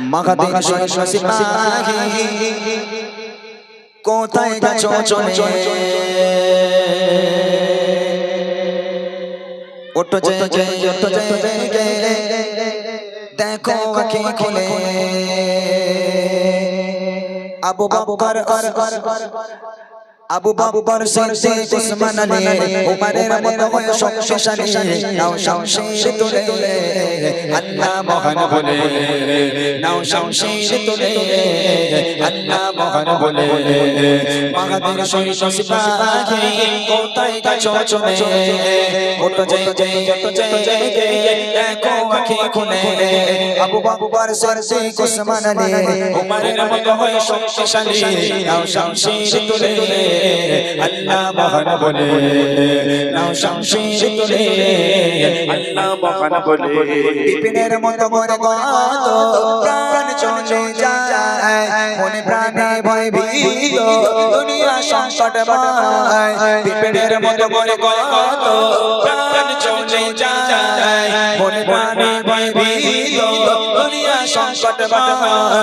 মাগাদের সিপাহী কোথায় গেছো চলে ওঠো জেগে ওঠো জেগে দেখো আঁখি খুলে আবু বকর আবু বকর সিদ্দিক উসমান আলী উমরের মতো হয়ে শক্তিশালী নাও শামশির তুলে আল্লাহ মহান বলে নাও শামশির তুলে আল্লাহ মহান বলে মাগাদের সিপাহী কোথায় গেছো চলে ওঠো জেগে ওঠো জেগে দেখো আঁখি খুলে আবু বকর সিদ্দিক উসমান আলী উমরের মতো হয়ে শক্তিশালী নাও শামশির তুলে আল্লাহ মহান বলে নাও শামশির তুলে আল্লাহ মহান বলে বিপিনের মতো মনে কত প্রাণ চলে যায় মনে প্রাণে ভয় ভীত দুনিয়া সংকটময় বিপিনের মতো মনে কত প্রাণ চলে যায় মনে প্রাণে ভয় ভীত দুনিয়া সংকটময়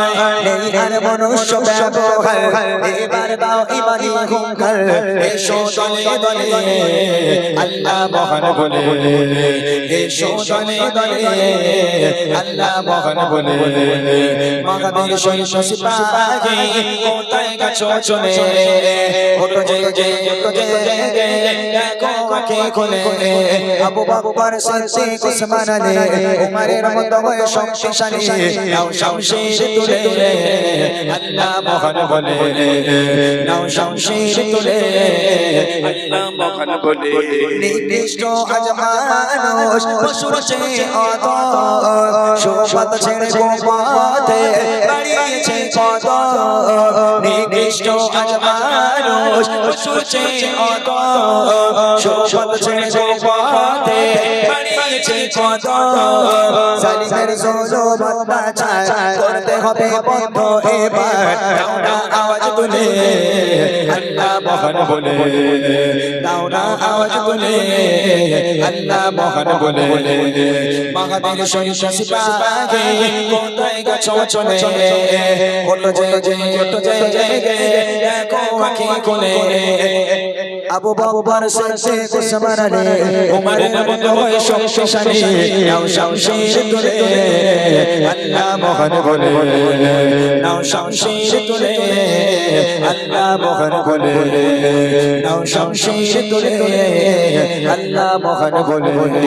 এই আর মনুষ্য ব্যবহার এবার দাও ইমানি হুঙ্কার এসো দলে দলে আল্লাহ মহান বলে এসো দলে দলে আল্লাহ মহান বলে মাগাদের সিপাহী কোথায় গেছো চলে ওঠো জেগে ওঠো জেগে দেখো আঁখি খুলে আবু বকর সিদ্দিক উসমান আলী উমরের মতো হয়ে শক্তিশালী নাও শামশির তুলে আল্লাহ মহান বলে নাও শামশির তুলে আল্লাহ মহান বলে নিকৃষ্ট আজ মানুষ পশুর চেয়ে অধম শোভত ছেড়ে গোপথে বাড়িয়েছে পদ নিকৃষ্ট আজ মানুষ পশুর চেয়ে অধম শোভত ছেড়ে গোপথে বাড়িয়েছে পদ জালিমের জুলুম অত্যাচার করতে হবে বন্ধ এবার দাও না আওয়াজ তুলে আল্লাহ মহান বলে দাও না আওয়াজ তুলে আল্লাহ মহান বলে মাগাদের সিপাহী কোথায় গেছো চলে ওঠো জেগে ওঠো জেগে দেখো আঁখি খুলে আবু বকর সিদ্দিক উসমান আলী উমরের মতো হয়ে শক্তিশালী নাও শামশির তুলে আল্লাহ মহান বলে নাও শামশির তুলে আল্লাহ মহান বলে নাও শামশির তুলে আল্লাহ মহান বলে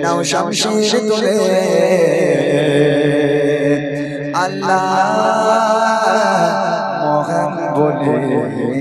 নাও শামশির তুলে আল্লাহ মহান বলে